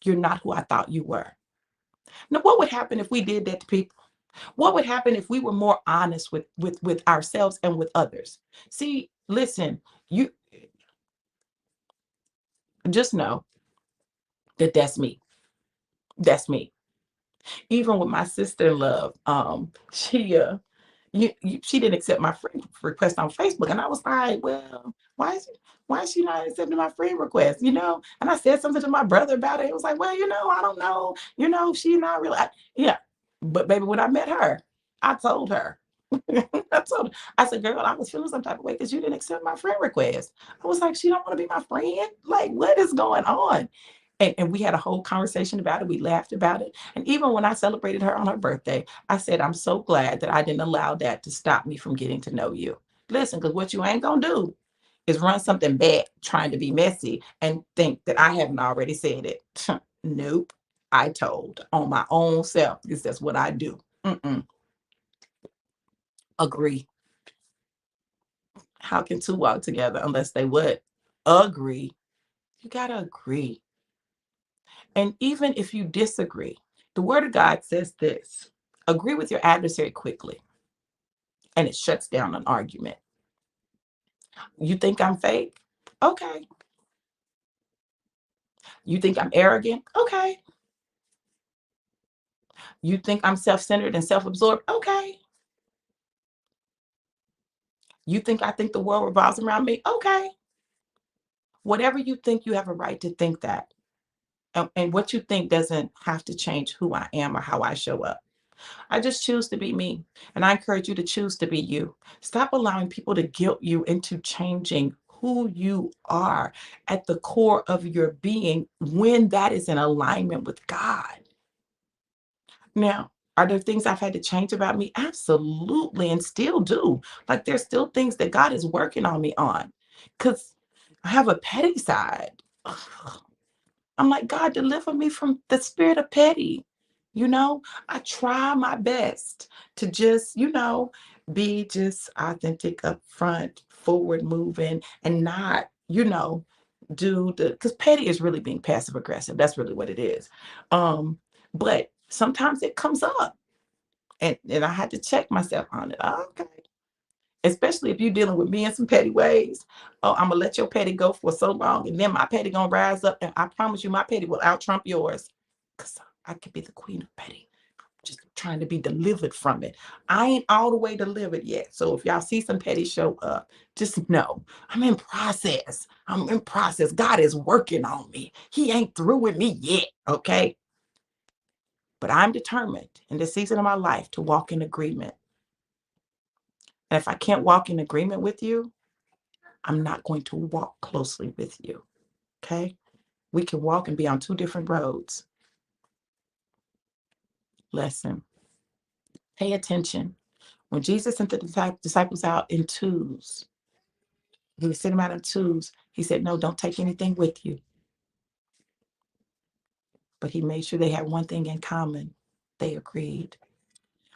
You're not who I thought you were. Now, what would happen if we did that to people? What would happen if we were more honest with ourselves and with others? See, listen, you just know that that's me. That's me. Even with my sister in love, she didn't accept my friend request on Facebook. And I was like, well, why is she not accepting my friend request? And I said something to my brother about it. It was like, well, I don't know. She not really, yeah. But baby, when I met her, I told her. I told her, I said, girl, I was feeling some type of way because you didn't accept my friend request. I was like, she don't want to be my friend. Like, what is going on? And we had a whole conversation about it. We laughed about it. And even when I celebrated her on her birthday, I said, I'm so glad that I didn't allow that to stop me from getting to know you. Listen, because what you ain't going to do is run something back trying to be messy and think that I haven't already said it. Nope. I told on my own self because that's what I do. Mm-mm. Agree. How can two walk together unless they would agree? You got to agree. And even if you disagree, the word of God says this: agree with your adversary quickly, and it shuts down an argument. You think I'm fake? Okay. You think I'm arrogant? Okay. You think I'm self centered and self absorbed? Okay. You think I think the world revolves around me? Okay. Whatever you think, you have a right to think that. And what you think doesn't have to change who I am or how I show up. I just choose to be me. And I encourage you to choose to be you. Stop allowing people to guilt you into changing who you are at the core of your being when that is in alignment with God. Now, are there things I've had to change about me? Absolutely, and still do. Like there's still things that God is working on me on because I have a petty side. I'm like, God, deliver me from the spirit of petty. I try my best to just, be just authentic, upfront, forward moving, and not, do the, because petty is really being passive aggressive. That's really what it is. But sometimes it comes up, and I had to check myself on it. Okay. Especially if you're dealing with me in some petty ways. Oh, I'm gonna let your petty go for so long, and then my petty gonna rise up, and I promise you, my petty will out trump yours. Cause I could be the queen of petty, just trying to be delivered from it. I ain't all the way delivered yet. So if y'all see some petty show up, just know I'm in process. I'm in process. God is working on me. He ain't through with me yet. Okay. But I'm determined in this season of my life to walk in agreement. And if I can't walk in agreement with you, I'm not going to walk closely with you. Okay. We can walk and be on two different roads. Listen, pay attention. When Jesus sent the disciples out in twos, he was sending them out in twos. He said, no, don't take anything with you. But he made sure they had one thing in common. They agreed.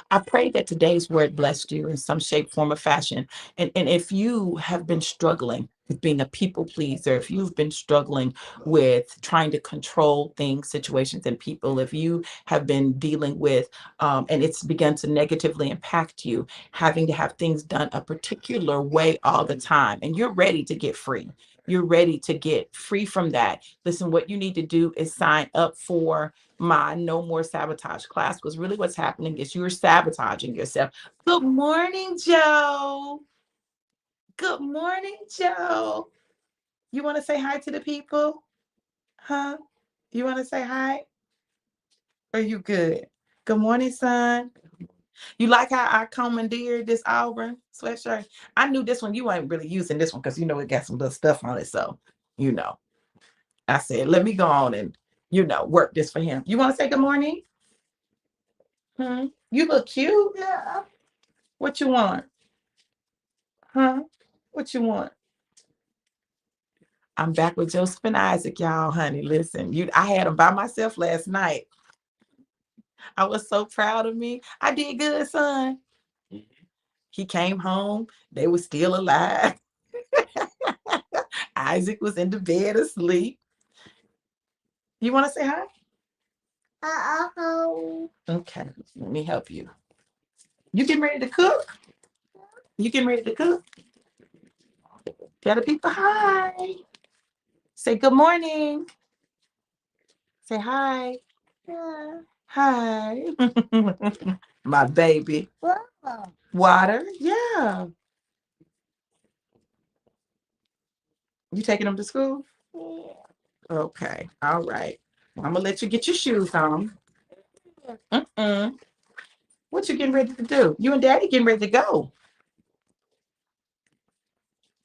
I pray that today's word blessed you in some shape, form, or fashion. And if you have been struggling with being a people pleaser, if you've been struggling with trying to control things, situations, and people, if you have been dealing with, and it's begun to negatively impact you, having to have things done a particular way all the time, and you're ready to get free. You're ready to get free from that. Listen, what you need to do is sign up for my no more sabotage class, because really what's happening is you're sabotaging yourself. Good morning, Joe. Good morning, Joe. You want to say hi to the people? Huh? You want to say hi? Are you good? Good morning, son. You like how I commandeered this Auburn sweatshirt? I knew this one, you ain't really using this one because you know it got some little stuff on it. So, you know, I said, let me go on and, work this for him. You want to say good morning? Hmm? You look cute. Yeah. What you want? Huh? What you want? I'm back with Joseph and Isaac, y'all, honey. Listen, I had them by myself last night. I was so proud of me. I did good, son. He came home. They were still alive. Isaac was in the bed asleep. You want to say hi? Okay, let me help you. You getting ready to cook? You getting ready to cook? Tell the people hi. Say good morning. Say hi. Yeah. Hi. My baby. Wow. Water? Yeah. You taking them to school? Yeah. Okay. All right. Well, I'm gonna let you get your shoes on. Mm-mm. What you getting ready to do? You and Daddy getting ready to go.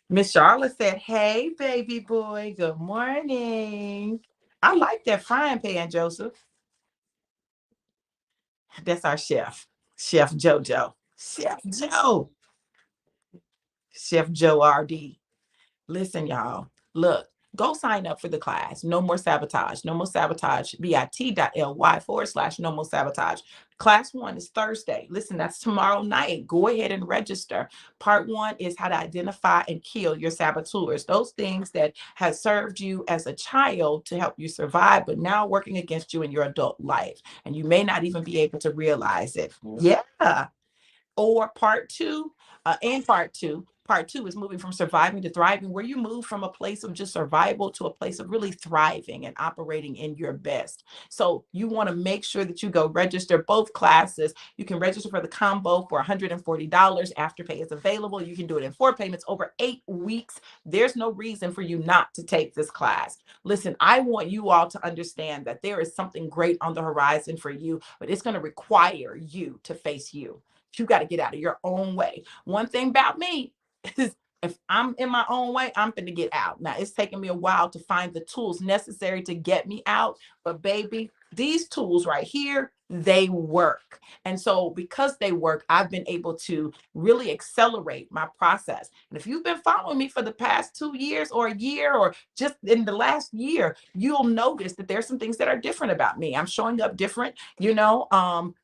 Miss Charlotte said, "Hey, baby boy. Good morning." I like that frying pan, Joseph. That's our chef, Chef JoJo. Chef Joe. Chef Joe RD. Listen, y'all, look, go sign up for the class. No more sabotage. No more sabotage. bit.ly/, no more sabotage. Class one is Thursday. Listen, that's tomorrow night. Go ahead and register. Part one is how to identify and kill your saboteurs. Those things that have served you as a child to help you survive, but now working against you in your adult life. And you may not even be able to realize it. Yeah. Or part two is moving from surviving to thriving, where you move from a place of just survival to a place of really thriving and operating in your best. So you want to make sure that you go register both classes. You can register for the combo for $140. Afterpay is available. You can do it in 4 payments over 8 weeks. There's no reason for you not to take this class. Listen, I want you all to understand that there is something great on the horizon for you, but it's going to require you to face you. You got to get out of your own way. One thing about me is, if I'm in my own way, I'm going to get out. Now, it's taken me a while to find the tools necessary to get me out. But baby, these tools right here, they work. And so because they work, I've been able to really accelerate my process. And if you've been following me for the past 2 years or a year, or just in the last year, you'll notice that there's some things that are different about me. I'm showing up different,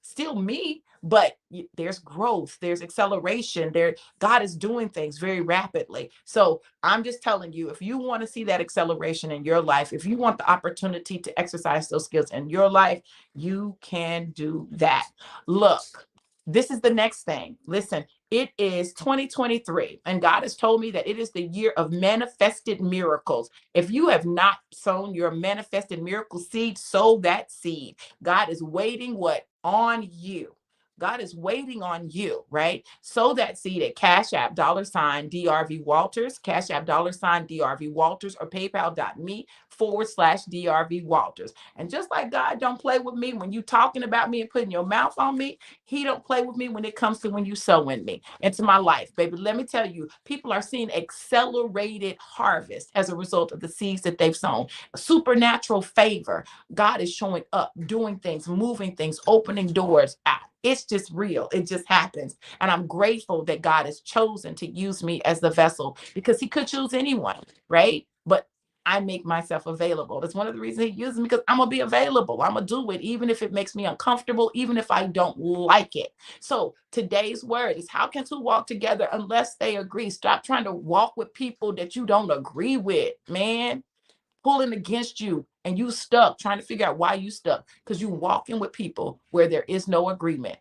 still me, but there's growth, there's acceleration there. God is doing things very rapidly. So I'm just telling you, if you want to see that acceleration in your life, if you want the opportunity to exercise those skills in your life, you can do that. Look, this is the next thing. Listen, it is 2023, and God has told me that it is the year of manifested miracles. If you have not sown your manifested miracle seed, sow that seed. God is waiting what? On you. God is waiting on you, right? Sow that seed at Cash App $DRV Walters, Cash App $DRV Walters, or PayPal.me/DRV Walters. And just like God don't play with me when you talking about me and putting your mouth on me, he don't play with me when it comes to when you sow in me, into my life, baby. Let me tell you, people are seeing accelerated harvest as a result of the seeds that they've sown. Supernatural favor. God is showing up, doing things, moving things, opening doors. It's just real. It just happens. And I'm grateful that God has chosen to use me as the vessel, because he could choose anyone, right? But I make myself available. That's one of the reasons he uses me, because I'm going to be available. I'm going to do it, even if it makes me uncomfortable, even if I don't like it. So today's word is, how can two walk together unless they agree? Stop trying to walk with people that you don't agree with, man. Pulling against you and you stuck trying to figure out why you stuck, because you walking with people where there is no agreement.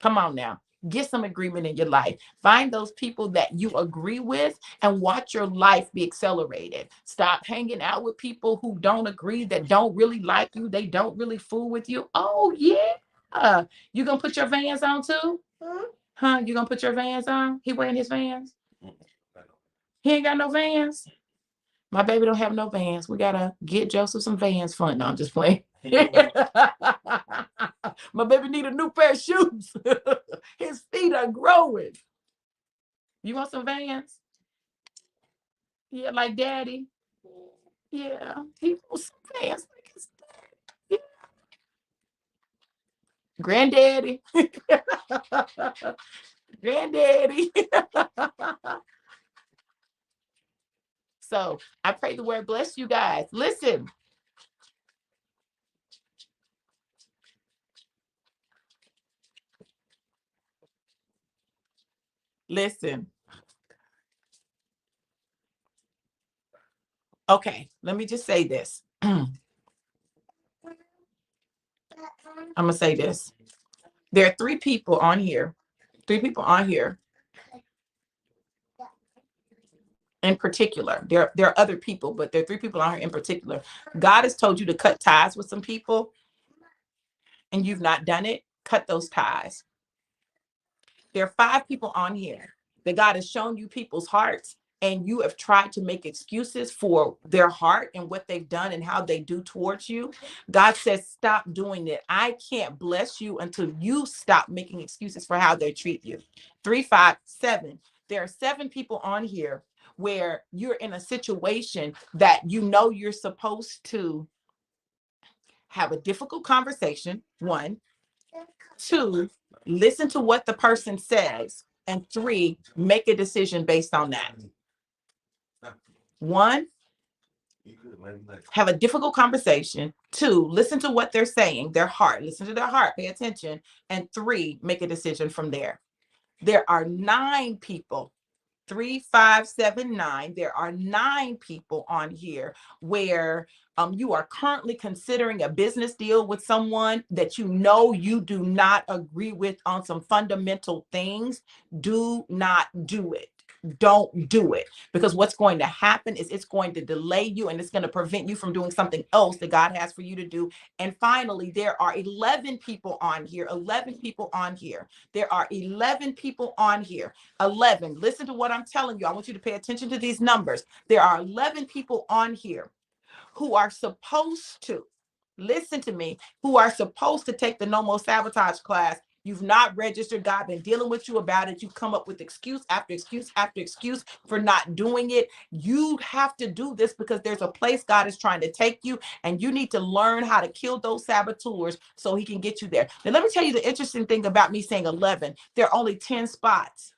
Come on now. Get some agreement in your life. Find those people that you agree with and watch your life be accelerated. Stop hanging out with people who don't agree, that don't really like you. They don't really fool with you. Oh, yeah. You gonna put your Vans on too? Huh? You gonna put your Vans on? He wearing his Vans? He ain't got no Vans? My baby don't have no Vans. We gotta get Joseph some Vans fun. No, I'm just playing. My baby need a new pair of shoes. His feet are growing. You want some Vans? Yeah, like daddy. Yeah, he wants some Vans like his daddy. Granddaddy. Granddaddy. So I pray the word bless you guys. Listen. Okay, let me just say this. I'm gonna say this. There are three people on here in particular. There are other people, but there are three people on here in particular. God has told you to cut ties with some people and you've not done it. Cut those ties. There are 5 people on here that God has shown you people's hearts, and you have tried to make excuses for their heart and what they've done and how they do towards you. God says, stop doing it. I can't bless you until you stop making excuses for how they treat you. 3, 5, 7. There are 7 people on here where you're in a situation that you know you're supposed to have a difficult conversation. 1, 2, listen to what the person says. And 3, make a decision based on that. 1, have a difficult conversation. 2, listen to what they're saying, their heart, listen to their heart, pay attention. And 3, make a decision from there. There are 9 people. 3, 5, 7, 9. There are 9 people on here where you are currently considering a business deal with someone that you know you do not agree with on some fundamental things. Do not do it. Don't do it, because what's going to happen is it's going to delay you, and it's going to prevent you from doing something else that God has for you to do. And finally, there are 11 people on here. 11 people on here. There are 11 people on here. 11. Listen to what I'm telling you. I want you to pay attention to these numbers. There are 11 people on here who are supposed to, listen to me, who are supposed to take the No More Sabotage class. You've not registered. God been dealing with you about it. You've come up with excuse after excuse after excuse for not doing it. You have to do this because there's a place God is trying to take you, and you need to learn how to kill those saboteurs so he can get you there. Now, let me tell you the interesting thing about me saying 11. There are only 10 spots.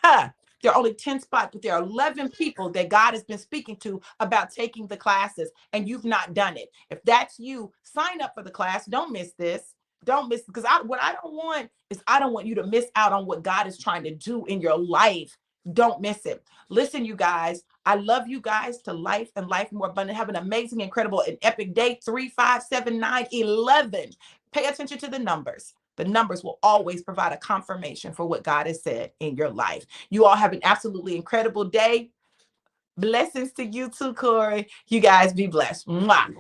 There are only 10 spots, but there are 11 people that God has been speaking to about taking the classes, and you've not done it. If that's you, sign up for the class. Don't miss this. Don't miss, because what I don't want is, I don't want you to miss out on what God is trying to do in your life. Don't miss it. Listen, you guys, I love you guys to life and life more abundant. Have an amazing, incredible, and epic day. 3, 5, 7, 9, 11. Pay attention to the numbers. The numbers will always provide a confirmation for what God has said in your life. You all have an absolutely incredible day. Blessings to you too, Corey. You guys be blessed. Mwah.